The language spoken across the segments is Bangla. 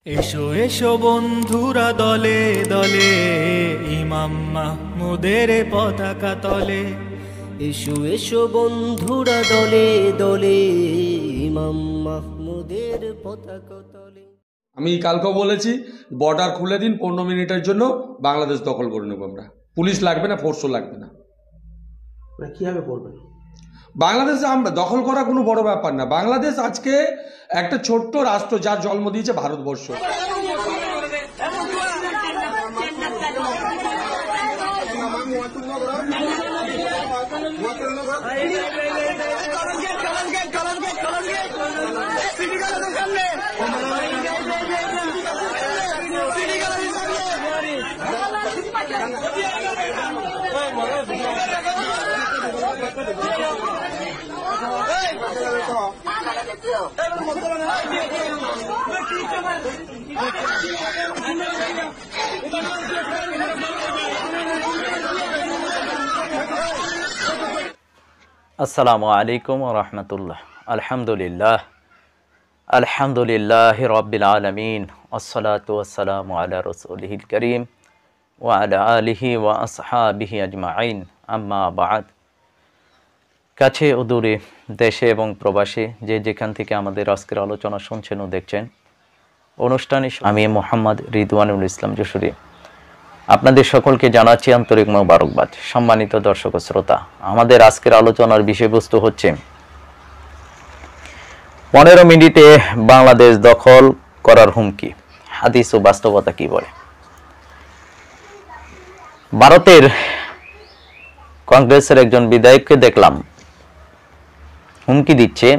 এসো এসো বন্ধুরা দলে দলে, ইমাম মাহমুদের পতাকা তলে। এসো এসো বন্ধুরা দলে দলে, ইমাম মাহমুদের পতাকা তলে। আমি কালকেও বলেছি, বর্ডার খুলে দিন, 15 মিনিটের জন্য বাংলাদেশ দখল করে নেব আমরা। পুলিশ লাগবে না, ফোর্সও লাগবে না। কিভাবে করবেন? বাংলাদেশ আমরা দখল করা কোনো বড় ব্যাপার না। বাংলাদেশ আজকে একটা ছোট্ট রাষ্ট্র, যার জন্ম দিয়েছে ভারতবর্ষ। আসসালামু আলাইকুম ওয়া রাহমাতুল্লাহ। আলহামদুলিল্লাহ রাব্বিল আলামিন, ওয়াসসালাতু ওয়াসসালামু আলা রাসূলিহিল কারীম ওয়া আলা আলিহি ওয়া আসহাবিহি আজমাইন, আম্মা বা'দ। কাছে ও দূরে, দেশে এবং প্রবাসে যে যেখান থেকে আমাদের আজকের আলোচনা শুনছেন ও দেখছেন, অনুষ্ঠানে আমি মোহাম্মদ রিদওয়ানুল ইসলাম যশোরী আপনাদের সকলকে জানাচ্ছি আন্তরিক মোবারকবাদ। সম্মানিত দর্শক ও শ্রোতা, আমাদের আজকের আলোচনার বিষয়বস্তু হচ্ছে 15 মিনিটে বাংলাদেশ দখল করার হুমকি, হাদিস ও বাস্তবতা কি বলে। ভারতের কংগ্রেসের একজন বিধায়ককে দেখলাম হুমকি দিচ্ছে,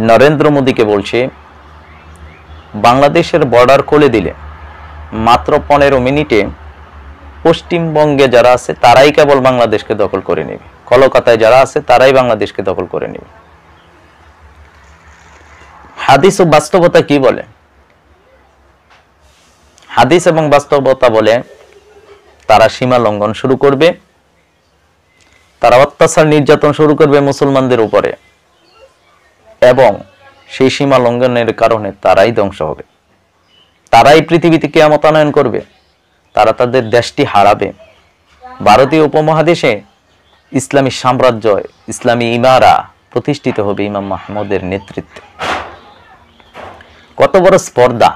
নরেন্দ্র মোদীকে বলছে বাংলাদেশের বর্ডার খুলে দিলে মাত্র 15 মিনিটে পশ্চিমবঙ্গে যারা আছে তারাই কেবল বাংলাদেশকে দখল করে নেবে, কলকাতায় যারা আছে তারাই বাংলাদেশকে দখল করে নেবে। হাদিস ও বাস্তবতা কি বলে? হাদিস এবং বাস্তবতা বলে তারা সীমা লঙ্ঘন শুরু করবে, তারা অত্যাচার নির্যাতন শুরু করবে মুসলমানদের উপরে, এবং সেই সীমা লঙ্ঘনের কারণে তারাই ধ্বংস হবে, তারাই পৃথিবীতে কিয়ামত আনয়ন করবে, তারা তাদের দেশটি হারাবে। ভারতীয় উপমহাদেশে ইসলামী সাম্রাজ্য, ইসলামী ইমারা প্রতিষ্ঠিত হবে ইমাম মাহমুদের নেতৃত্বে। কত বড় স্পর্ধা!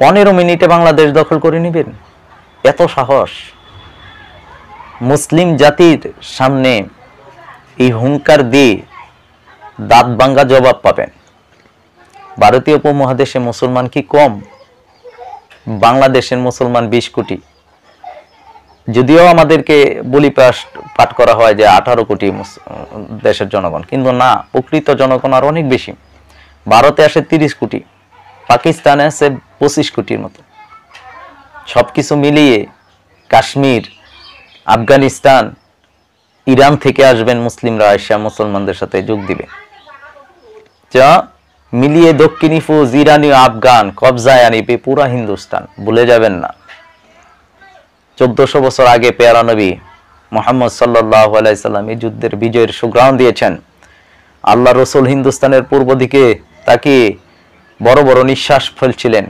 15 মিনিটে বাংলাদেশ দখল করে নেবেন, এত সাহস! মুসলিম জাতির সামনে এই হুঙ্কার দিয়ে দাঁত ভাঙ্গা জবাব পাবেন। ভারতীয় উপমহাদেশে মুসলমান কি কম? বাংলাদেশের মুসলমান 20 কোটি। যদিও আমাদেরকে বলি পাঠ করা হয় যে 18 কোটি দেশের জনগণ, কিন্তু না, প্রকৃত জনগণ আর অনেক বেশি। ভারতে আসে 30 কোটি, পাকিস্তানে আছে 25 কোটির মতো। সবকিছু মিলিয়ে কাশ্মীর, আফগানিস্তান, ইরান থেকে আসবেন মুসলিমরা, এসে মুসলমানদের সাথে যোগ দিবে। যা মিলিয়ে দক্ষিণী ফৌজ, ইরানি, আফগান কবজায় আনিবে পুরা হিন্দুস্তান। ভুলে যাবেন না, 1400 বছর আগে পেয়ারা নবী মুহাম্মদ সাল্লাল্লাহু আলাইহি সাল্লাম এই যুদ্ধের বিজয়ের সুগ্রাম দিয়েছেন। আল্লাহ রসুল হিন্দুস্তানের পূর্ব দিকে তাকিয়ে বড় বড় নিঃশ্বাস ফেলছিলেন।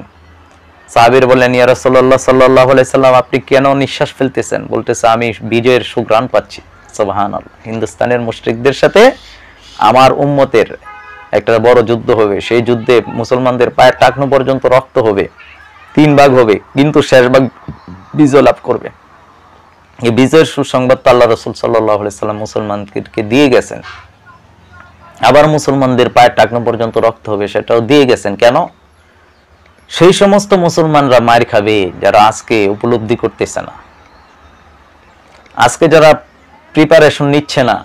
সাহাবীর বললেন, ইয়া রাসূলুল্লাহ সাল্লাল্লাহু আলাইহি সাল্লাম, আপনি কেন নিঃশ্বাস ফেলতেছেন? বলতেছে, আমি বিজয়ের সুগ্রাম পাচ্ছি। সুবহানাল্লাহ। হিন্দুস্তানের মুশরিকদের সাথে আমার উম্মতের একটা বড় যুদ্ধ হবে, সেই যুদ্ধে মুসলমানদের পায়ের টাকনো পর্যন্ত রক্ত হবে, 3 ভাগ হবে, কিন্তু শেষ ভাগ বিজয় লাভ করবে। এই বিজয়ের সুসংবাদ আল্লাহ রাসূল সাল্লাল্লাহু আলাইহি সাল্লাম মুসলমানদেরকে দিয়ে গেছেন। আবার মুসলমানদের পায়ের টাকনো পর্যন্ত রক্ত হবে, সেটাও দিয়ে গেছেন। কেন? সেই সমস্ত মুসলমানরা মার খাবে যারা আজকে উপলব্ধি করতেছে না, আজকে যারা প্রিপারেশন নিচ্ছে না,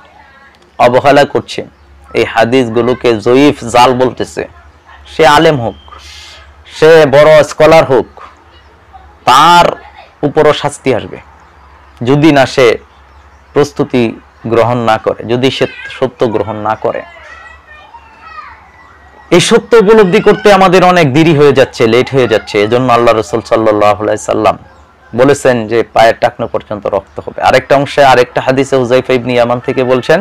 অবহেলা করছে, এই হাদিসগুলোকে জয়ীফ জাল বলতেছে। সে আলেম হোক, সে বড় স্কলার হোক, তার উপরও শাস্তি আসবে যদি না সে প্রস্তুতি গ্রহণ না করে, যদি সে সত্য গ্রহণ না করে। এই সত্য উপলব্ধি করতে আমাদের অনেক দেরি হয়ে যাচ্ছে, লেট হয়ে যাচ্ছে। এজন্য আল্লাহ রাসূল সাল্লাল্লাহু আলাইহি সাল্লাম বলেছেন যে পায়ের টাকনো পর্যন্ত রক্ত হবে। আরেকটা অংশে, আরেকটা হাদিসে হুযায়ফা ইবনে ইয়ামান থেকে বলছেন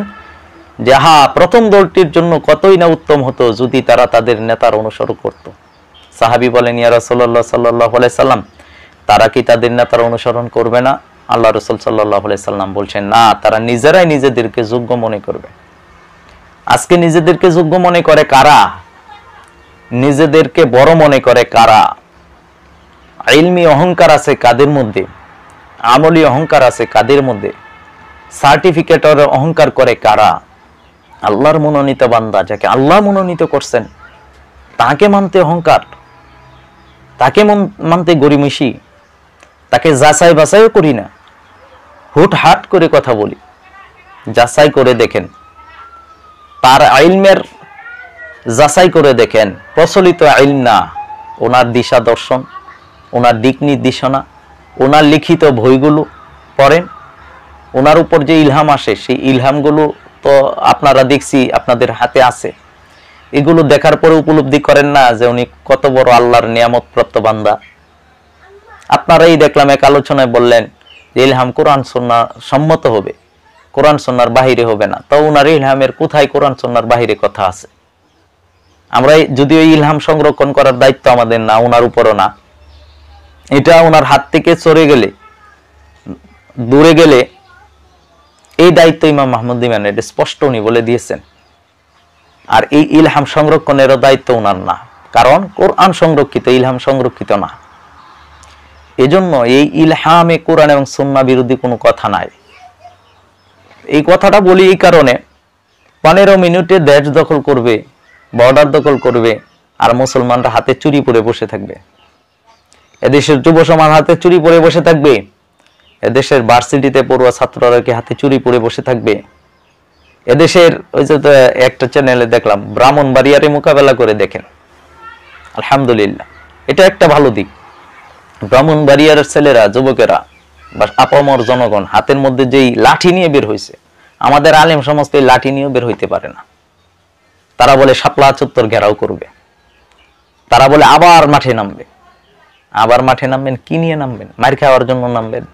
যে প্রথম দলটির জন্য কতই না উত্তম হতো যদি তারা তাদের নেতার অনুসরণ করত, সাহাবী বলেন, ইয়া রাসূলুল্লাহ সাল্লাল্লাহু আলাইহি সাল্লাম, তারা কি তাদের নেতার অনুসরণ করবে না? আল্লাহ রাসূল সাল্লাল্লাহু আলাইহি সাল্লাম বলছেন, না, তারা নিজেরাই নিজেদেরকে যোগ্য মনে করবে। আজকে নিজেদেরকে যোগ্য মনে করে কারা? নিজেদেরকে বড় মনে করে কারা? ইলমি অহংকার আছে কাদের মধ্যে? আমলি অহংকার আছে কাদের মধ্যে? সার্টিফিকেটের অহংকার করে কারা? আল্লাহর মনোনীত বান্দা, যাকে আল্লাহ মনোনীত করছেন, তাকে মানতে অহংকার, তাকে মানতে গরিমসি, তাকে যাচাই বাছাইও করি না, হুটহাট করে কথা বলি। যাচাই করে দেখেন, তার ইলমের যাচাই করে দেখেন, প্রচলিত ইলম না, ওনার দিশা দর্শন, ওনার দিক নির্দেশনা, ওনার লিখিত বইগুলো পড়েন, ওনার উপর যে ইলহাম আসে সেই ইলহামগুলো তো আপনারা দেখছি আপনাদের হাতে আছে। এগুলো দেখার পরে উপলব্ধি করেন না যে উনি কত বড় আল্লাহর নিয়ামত প্রাপ্ত বান্দা। আপনারাই দেখলাম এক আলোচনায় বললেন যে ইলহাম কোরআন সুন্নাহ সম্মত হবে, কোরআন সুন্নাহর বাহিরে হবে না। তো ওনার ইলহামের কোথায় কোরআন সুন্নাহর বাহিরে কথা আছে? আমরা যদিও ইলহাম সংরক্ষণ করার দায়িত্ব আমাদের না, ওনার উপরও না, এটা ওনার হাত থেকে চলে গেলে, দূরে গেলে এই দায়িত্ব ইমাম মাহমুদ ইমানের, এটা স্পষ্ট উনি বলে দিয়েছেন। আর এই ইলহাম সংরক্ষণেরও দায়িত্ব ওনার না, কারণ কোরআন সংরক্ষিত, ইলহাম সংরক্ষিত না। এজন্য এই ইলহামে কোরআন এবং সুন্নাহ বিরোধী কোনো কথা নাই। এই কথাটা বলি এই কারণে, 15 মিনিটে দেশ দখল করবে, বর্ডার দখল করবে, আর মুসলমানরা হাতে চুরি পরে বসে থাকবে। এদেশের যুব সমাজ হাতে চুরি পরে বসে থাকবে, এদেশের ভার্সিটিতে পড়ুয়া ছাত্ররা কি হাতে চুরি পরে বসে থাকবে? এদেশের ওই যে একটা চ্যানেলে দেখলাম, ব্রাহ্মণবাড়িয়ারে মোকাবেলা করে দেখেন, আলহামদুলিল্লাহ, এটা একটা ভালো দিক। ব্রাহ্মণবাড়িয়ার ছেলেরা, যুবকেরা বা আপামর জনগণ হাতের মধ্যে যেই লাঠি নিয়ে বের হয়েছে, আমাদের আলেম সমাজ এই লাঠি নিয়েও বের হইতে পারে না। তারা বলে শাপলা চত্বর ঘেরাও করবে, তারা বলে আবার মাঠে নামবে। আবার মাঠে নামবেন কি নিয়ে নামবেন? মার খাওয়ার জন্য নামবেন?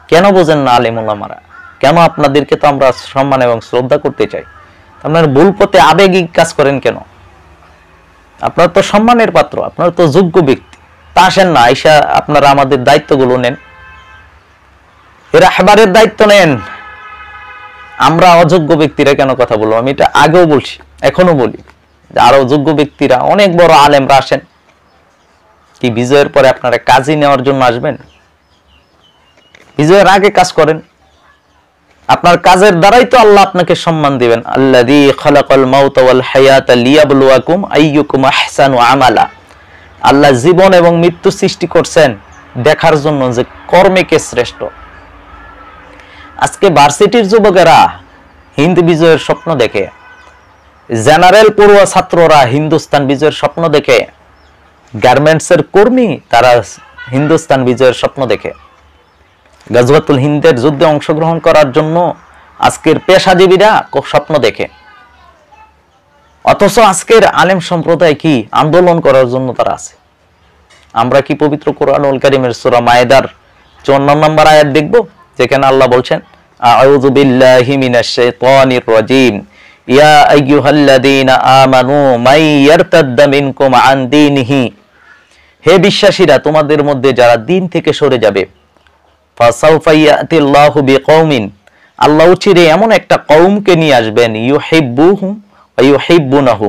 কেন বোঝেন না আলেম ওলামারা? কেন? আপনাদেরকে তো আমরা সম্মান এবং শ্রদ্ধা করতে চাই, আপনার ভুল পথে আবেগিক কাজ করেন কেন? আপনার তো সম্মানের পাত্র, আপনার তো যোগ্য ব্যক্তি, তা আসেন না আইসা আপনারা আমাদের দায়িত্বগুলো নেন, এরা রাহবারের দায়িত্ব নেন। আমরা অযোগ্য ব্যক্তিরা কেন কথা বলবো? আমি এটা আগেও বলছি, এখনো বলি, যে আরো যোগ্য ব্যক্তিরা, অনেক বড় আলেমরা আসেন, কি বিজয়ের পরে আপনারা কাজী নেওয়ার জন্য আসবেন? বিজয়ের আগে কাজ করেন, আপনার কাজের দ্বারাই তো আল্লাহ আপনাকে সম্মান দিবেন। আল্লাযী খালাকাল মাউতা ওয়াল হায়াতা লিয়াবলুয়াকুম আইয়ুকুম আহসানু আমালা। আল্লাহ জীবন এবং মৃত্যু সৃষ্টি করছেন দেখার জন্য যে কর্মে কে শ্রেষ্ঠ। আজকে ভার্সিটির যুবকেরা হিন্দ বিজয়ের স্বপ্ন দেখে, জেনারেল পড়ুয়া ছাত্ররা হিন্দুস্তান বিজয়ের স্বপ্ন দেখে, গার্মেন্টসের কর্মী তারা হিন্দুস্তান বিজয়ের স্বপ্ন দেখে, গাজওয়াতুল হিন্দের যুদ্ধে অংশগ্রহণ করার জন্য আজকের পেশাজীবীরা স্বপ্ন দেখে। অথচ আজকের আলেম সম্প্রদায় কি আন্দোলন করার জন্য তারা আছে। আমরা কি পবিত্র কোরআনুল কারীমের সূরা মায়েদার 54 নম্বর আয়াত দেখব, যেখানে আল্লাহ বলছেন, আউযু বিল্লাহি মিনাশ শাইতানির রাজীম, ইয়া আইয়ুহাল্লাযীনা আমানু মান ইয়ারতাদ্দা মিনকুম আন দীনিহি। হে বিশ্বাসীরা, তোমাদের মধ্যে যারা দিন থেকে সরে যাবে, ফাসাউফা ইয়াতিল্লাহু বিকওমিন, আল্লাহ চিরে এমন একটা কওমকে নিয়ে আসবেন, ইউহিব্বুহুম ওয়া ইউহিব্বুনাহু,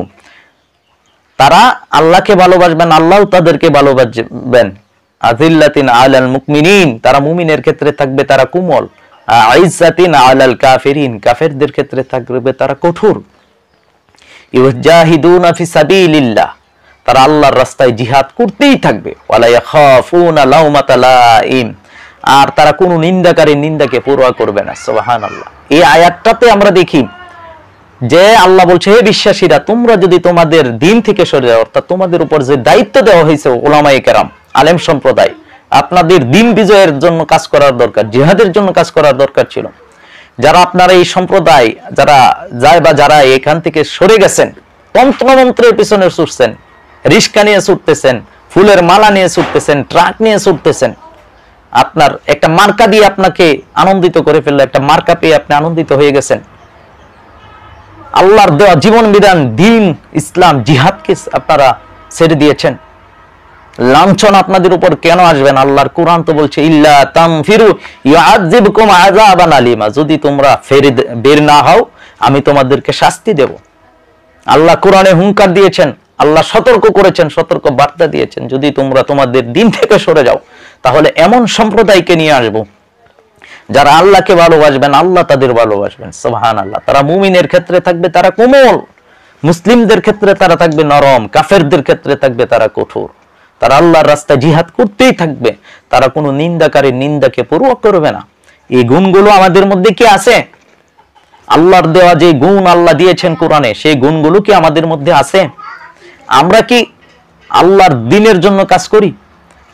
তারা আল্লাহকে ভালোবাসবেন, আল্লাহও তাদেরকে ভালোবাসবেন। আযিল্লাতিন আলাল মুমিনিন, তারা মুমিনের ক্ষেত্রে থাকবে তারা কোমল, আইজ্জাতিন আলাল কাফিরিন, কাফেরদের ক্ষেত্রে থাকবে তারা কঠোর। ইউজাহিদুনা ফি সাবিলিল্লাহ, তারা আল্লাহর রাস্তায় জিহাদ করতেই থাকবে। ওয়ালা ইয়াখাফুনা লাউমাতা লাইম, আর তারা কোনো নিন্দাকারী নিন্দাকে পরোয়া করবে না। সুবহানাল্লাহ। এই আয়াতটাতে আমরা দেখি যে আল্লাহ বলছে, হে বিশ্বাসীরা, তোমরা যদি তোমাদের দিন থেকে সরে যাও, অর্থাৎ তোমাদের উপর যে দায়িত্ব দেওয়া হয়েছে উলামায়ে কেরাম, আলেম সম্প্রদায়, আপনাদের দিন বিজয়ের জন্য কাজ করার দরকার, জিহাদের জন্য কাজ করার দরকার ছিল। যারা আপনারা এই সম্প্রদায় যারা যায় বা যারা এখান থেকে সরে গেছেন, তন্ত্রমন্ত্রের পিছনে ছুটছেন, রিস্কা নিয়ে ছুটতেছেন, ফুলের মালা নিয়ে ছুটতেছেন, ট্রাক নিয়ে ছুটতেছেন, আপনার একটা মার্কা দিয়ে আপনাকে আনন্দিত করে ফেললো, একটা মার্কা পেয়ে আপনি আনন্দিত হয়ে গেছেন। আল্লাহর দেওয়া জীবন বিধান, দিন, ইসলাম, জিহাদকে আপনারা ছেড়ে দিয়েছেন। লাঞ্ছনা আপনাদের উপর কেন আসবেন? আল্লাহর কোরআন তো বলছে ইল্লা তামফিরু ইউআযিবকুম আযাবান আলিমা, যদি তোমরা বের না হও আমি তোমাদেরকে শাস্তি দেব। আল্লাহ কোরআনে হুঙ্কার দিয়েছেন, আল্লাহ সতর্ক করেছেন, সতর্ক বার্তা দিয়েছেন, যদি তোমরা তোমাদের দিন থেকে সরে যাও তাহলে এমন সম্প্রদায়কে নিয়ে আসবো যারা আল্লাহকে ভালোবাসবেন, আল্লাহ তাদের ভালোবাসবেন। সুবহানাল্লাহ। তারা মুমিনের ক্ষেত্রে থাকবে তারা কোমল, মুসলিমদের ক্ষেত্রে তারা থাকবে নরম, কাফেরদের ক্ষেত্রে থাকবে তারা কঠোর। তারা আল্লাহর রাস্তায় জিহাদ করতেই থাকবে, তারা কোনো নিন্দাকারীর নিন্দাকে পরোয়া করবে না। এই গুণগুলো আমাদের মধ্যে কি আছে? আল্লাহর দেওয়া যে গুণ আল্লাহ দিয়েছেন কোরআনে, সেই গুণগুলো কি আমাদের মধ্যে আছে? আমরা কি আল্লাহর দ্বীনের জন্য কাজ করি?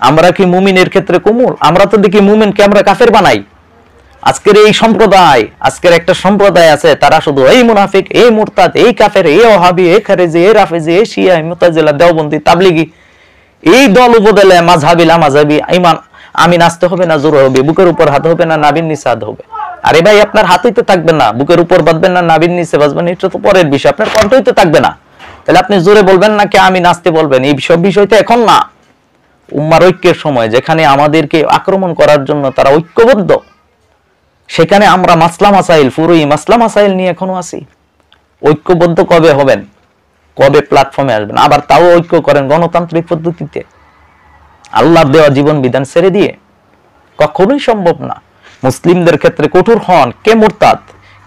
আমরা কি মুমিনের ক্ষেত্রে কোমল? আমরা তো দেখি মুমিনকে আমরা কাফের বানাই। আজকের এই সম্প্রদায়, আজকের একটা সম্প্রদায় আছে, তারা শুধু এই মুনাফিক, এই মুরতাদ, এই কাফের, এই ওহাবি, এই খারেজি, এই রাফেজি, এই শিয়া, মুতাজিলা, দেওবন্দি, তাবলিগি, এই দল উপদলে মাযহাবি, লামাযহাবি, ঈমান আমি নাচতে হবে না জোর হবে, বুকের উপর হাত হবে না নাভির নিচে হাত হবে। আরে ভাই, আপনার হাতই তো থাকবে না, বুকের উপর বাঁধবেন না নাভির নিচে বাঁধবেন, এটা তো পরের বিষয়। আপনার কণ্ঠই তো থাকবে না, তাহলে আপনি জোরে বলবেন না কে আমি নাচতে বলবেন? এই সব বিষয় তো এখন না। উম্মার ঐক্যের সময় যেখানে আমাদেরকে আক্রমণ করার জন্য তারা ঐক্যবদ্ধ, সেখানে আমরা মাসলা মাসাইল, পুরোই মাসলা মাসাইল নিয়ে এখনো আছি। ঐক্যবদ্ধ কবে হবেন? কবে প্ল্যাটফর্মে আসবেন? আবার তাও ঐক্য করেন গণতান্ত্রিক পদ্ধতিতে, আল্লাহর দেওয়া জীবন বিধান ছেড়ে দিয়ে? কখনোই সম্ভব না। মুসলিমদের ক্ষেত্রে কঠোর হন, কে মুরতাদ,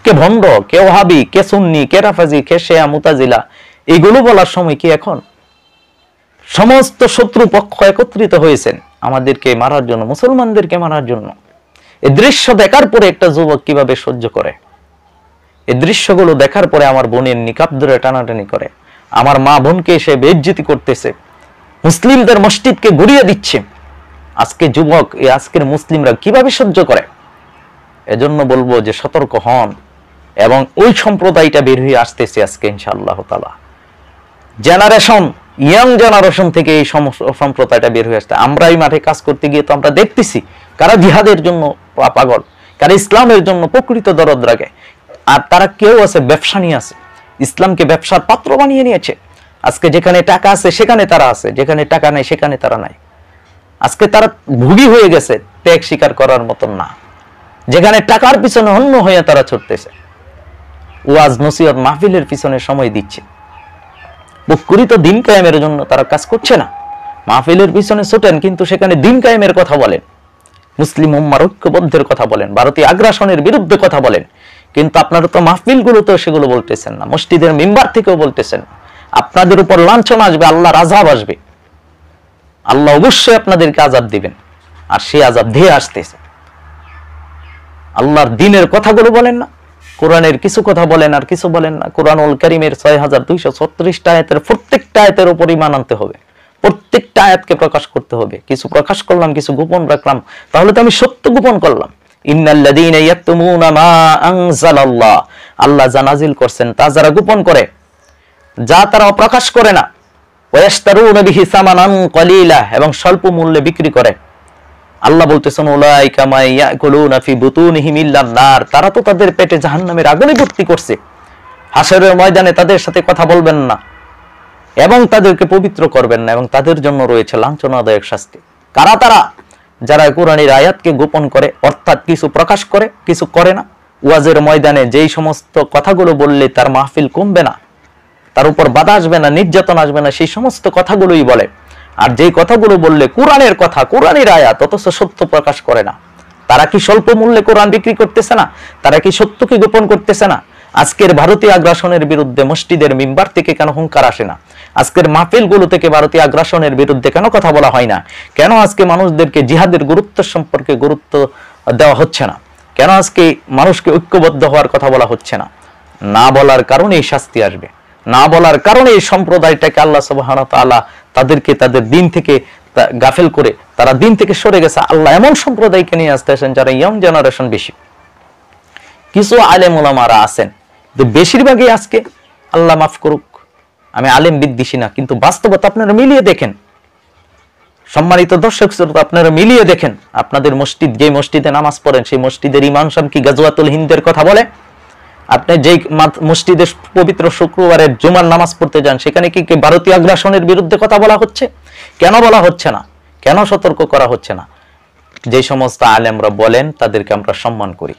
কে ভণ্ড, কে ওহাবি, কে সুন্নি, কে রাফাজি, কে শিয়া, মুতাজিলা, এগুলো বলার সময় কি এখন? সমস্ত শত্রু পক্ষ একত্রিত হয়েছেন আমাদেরকে মারার জন্য, মুসলমানদেরকে মারার জন্য। এই দৃশ্য দেখার পরে একটা যুবক কিভাবে সহ্য করে? এই দৃশ্যগুলো দেখার পরে আমার বোনের নিকাব ধরে টানাটানি করে, আমার মা বোনকে এসে বেইজ্জতি করতেছে, মুসলিমদের মসজিদকে গুড়িয়ে দিচ্ছে। আজকে যুবক, এই আজকের মুসলিমরা কিভাবে সহ্য করে? এজন্য বলবো যে সতর্ক হন, এবং ওই সম্প্রদায়টা বের হয়ে আসতেছে আজকে ইনশাআল্লাহ তাআলা। জেনারেশন, ইয়াং জেনারেশন থেকে এই সম্প্রদায়টা বের হয়ে আসছে। আমরা এই মাঠে কাজ করতে গিয়ে তো আমরা দেখতেছি কারা জিহাদের জন্য পাগল, কারা ইসলামের জন্য প্রকৃত দরদ রাখে, আর তারা কেউ আছে ব্যবসা নিয়ে আছে, ইসলামকে ব্যবসার পাত্র বানিয়ে নিয়েছে। আজকে যেখানে টাকা আছে সেখানে তারা আছে, যেখানে টাকা নাই সেখানে তারা নাই। আজকে তারা ভুগি হয়ে গেছে, ত্যাগ স্বীকার করার মতন না। যেখানে টাকার পিছনে অন্য হয়ে তারা ছুটতেছে, ওয়াজ নসিহত মাহফিলের পিছনে সময় দিচ্ছে, প্রকৃত দিন কায়েমের জন্য তারা কাজ করছে না। মাহফিলের পিছনে ছুটেন কিন্তু সেখানে দিন কায়েমের কথা বলেন, মুসলিম উম্মার ঐক্যবদ্ধের কথা বলেন, ভারতীয় আগ্রাসনের বিরুদ্ধে কথা বলেন, কিন্তু আপনারা তো মাহফিলগুলোতেও সেগুলো বলতেছেন না, মসজিদের মিম্বার থেকেও বলতেছেন। আপনাদের উপর লাঞ্ছনা আসবে, আল্লাহর আযাব আসবে, আল্লাহ অবশ্যই আপনাদেরকে আযাব দিবেন, আর সেই আযাব দিয়ে আসতেছে। আল্লাহর দ্বীনের কথাগুলো বলেন না, কোরআনের কিছু কথা বলেন আর কিছু বলেন না। কোরআনুল কারীমের ৬২৩৬টা আয়াতের প্রত্যেকটা আয়াতের উপর ঈমান আনতে হবে, প্রত্যেকটা আয়াতকে প্রকাশ করতে হবে। কিছু প্রকাশ করলাম, কিছু গোপন রাখলাম, তাহলে তো আমি সত্য গোপন করলাম। ইন্নাল্লাযীনা ইয়াকতুমুনা মা আনজালাল্লাহ, আল্লাহ যা নাজিল করছেন তা যারা গোপন করে, যা তারা প্রকাশ করে না, ওয়ায়াশতারুনা বিহি সামানান কলিলা, এবং স্বল্প মূল্যে বিক্রি করে। আল্লাহ বলতেছেন উলাইকা মা ইয়াকুলুনা ফি বুতুনিহিম ইল্লান নার, তারা তো তাদের পেটে জাহান্নামের আগুনে ভর্তি করছে। হাসরের ময়দানে তাদের সাথে কথা বলবেন না এবং তাদেরকে পবিত্র করবেন না, এবং তাদের জন্য রয়েছে লাঞ্ছনাদায়ক শাস্তি। কারা তারা? যারা কোরআনের আয়াতকে গোপন করে, অর্থাৎ কিছু প্রকাশ করে কিছু করে না। ওয়াজের ময়দানে যেই সমস্ত কথাগুলো বললে তার মাহফিল কমবে না, তার উপর বাধা আসবে না, নির্যাতন আসবে না, সেই সমস্ত কথাগুলোই বলে। আর যেই কথাগুলো বললে কোরআনের কথা, কোরআনের আয়াত, অথচ সত্য প্রকাশ করে না, তারা কি স্বল্প মূল্যে কোরআন বিক্রি করতেছে না? তারা কি সত্যকে গোপন করতেছে না? আজকের ভারতীয় আগ্রাসনের বিরুদ্ধে মসজিদের মিম্বার থেকে কেন হুঙ্কার আসে না? আজকের মাহফিলগুলো থেকে ভারতীয় আগ্রাসনের বিরুদ্ধে কেন কথা বলা হয় না? কেন আজকে মানুষদেরকে জিহাদের গুরুত্ব সম্পর্কে গুরুত্ব দেওয়া হচ্ছে না? কেন আজকে মানুষকে ঐক্যবদ্ধ হওয়ার কথা বলা হচ্ছে না? না বলার কারণে এই শাস্তি আসবে, না বলার কারণে এই সম্প্রদায়টাকে আল্লাহ সুবহানাহু ওয়া তাআলা তাদেরকে তাদের দিন থেকে গাফেল করে তারা দিন থেকে সরে গেছে। আল্লাহ এমন সম্প্রদায়কে নিয়ে আসতেছেন যারা ইয়ং জেনারেশন বেশি। কিছু আলেম ওলামারা আছেন, তো বেশিরভাগই আজকে আল্লাহ মাফ করুক, আমি আলেম বিদ্বেষী না, কিন্তু বাস্তবতা আপনারা মিলিয়ে দেখেন, সম্মানিত দর্শক শ্রোতা, আপনারা মিলিয়ে দেখেন, আপনাদের মসজিদ, যে মসজিদে নামাজ পড়েন সেই মসজিদের ইমাম সাহেব কি গাজওয়াতুল হিন্দের কথা বলে? আপনি যেই মসজিদে পবিত্র শুক্রবারের জুমার নামাজ পড়তে যান, সেখানে কি ভারতীয় আগ্রাসনের বিরুদ্ধে কথা বলা হচ্ছে? কেন বলা হচ্ছে না? কেন সতর্ক করা হচ্ছে না? যে সমস্ত আলেমরা বলেন তাদেরকে আমরা সম্মান করি।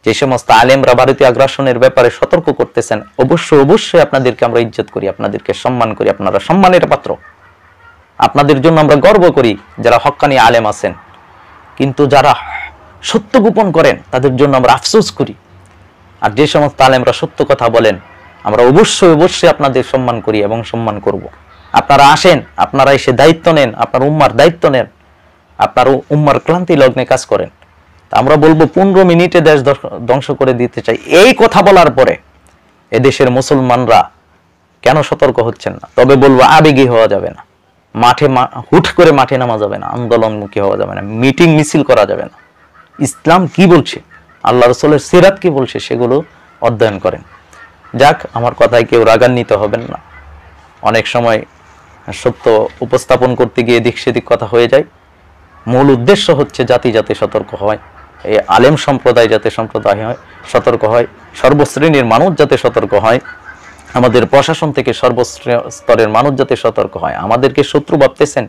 যে সমস্ত আলেমরা ভারতীয় আগ্রাসনের ব্যাপারে সতর্ক করতেছেন, অবশ্যই আপনাদেরকে আমরা ইজ্জত করি, আপনাদেরকে সম্মান করি। আপনারা সম্মানের পাত্র, আপনাদের জন্য আমরা গর্ব করি যারা হক্কানি আলেম আছেন। কিন্তু যারা সত্য গোপন করেন তাদের জন্য আমরা আফসোস করি। আর যে সমস্ত আলেমরা সত্য কথা বলেন, আমরা অবশ্যই আপনাদের সম্মান করি এবং সম্মান করব। আপনারা আসেন, আপনারা এসে দায়িত্ব নেন, আপনার উম্মার দায়িত্ব নেন, আপনার উম্মার ক্লান্তি লগ্নে কাজ করেন। আমরা বলবো 15 মিনিটে দেশ ধ্বংস করে দিতে চাই। এই কথা বলার পরে এদেশের মুসলমানরা কেন সতর্ক হচ্ছেন না? তবে বলবো আবেগী হওয়া যাবে না, হুট করে মাঠে নামা যাবে না, আন্দোলনমুখী হওয়া যাবে না, মিটিং মিছিল করা যাবে না। ইসলাম কি বলছে, আল্লাহ রাসূলের সিরাত কি বলছে, সেগুলো অধ্যয়ন করেন। যাক, আমার কথায় কেউ রাগান্বিত হবেন না। অনেক সময় সত্য উপস্থাপন করতে গিয়ে এদিক সেদিক কথা হয়ে যায়। মূল উদ্দেশ্য হচ্ছে জাতি যাতে সতর্ক হয়, এই আলেম সম্প্রদায় যাতে সতর্ক হয়, সর্বশ্রেণীর মানুষ যাতে সতর্ক হয়, আমাদের প্রশাসন থেকে সর্বস্তরের মানুষ যাতে সতর্ক হয়। আমাদেরকে শত্রু ভাবতেছেন?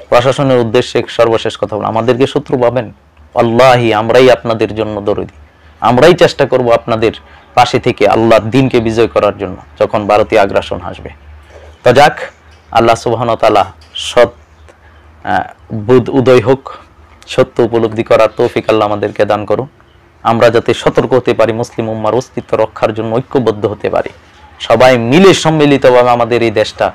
প্রশাসনের উদ্দেশ্যে সর্বশেষ কথা বল, আমাদেরকে শত্রু ভাবেন? আল্লাহি, আমরাই আপনাদের জন্য দরদি, আমরাই চেষ্টা করব আপনাদের পাশে থেকে আল্লাহর দ্বীনকে বিজয় করার জন্য যখন ভারতীয় আগ্রাসন আসবে। তো যাক, আল্লাহ সুবহানাহু ওয়া তাআলা সৎ বুধ উদয় হোক, সত্য উপলব্ধি করার তৌফিক আল্লাহ আমাদেরকে দান করুন। আমরা যাতে সতর্ক হতে পারি, মুসলিম উম্মার অস্তিত্ব রক্ষার জন্য ঐক্যবদ্ধ হতে পারি, সবাই মিলে সম্মিলিতভাবে আমাদের এই দেশটা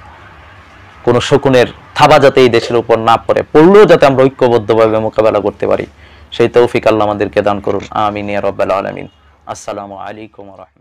কোনো শকুনের থাবা যাতে এই দেশের উপর না পড়ে, পড়লেও যাতে আমরা ঐক্যবদ্ধভাবে মোকাবেলা করতে পারি, সেই তৌফিক আল্লাহ আমাদেরকে দান করুন। আমিন ইয়া রাব্বাল আলামিন। আসসালামু আলাইকুম ওয়া রাহমাতুল্লাহ।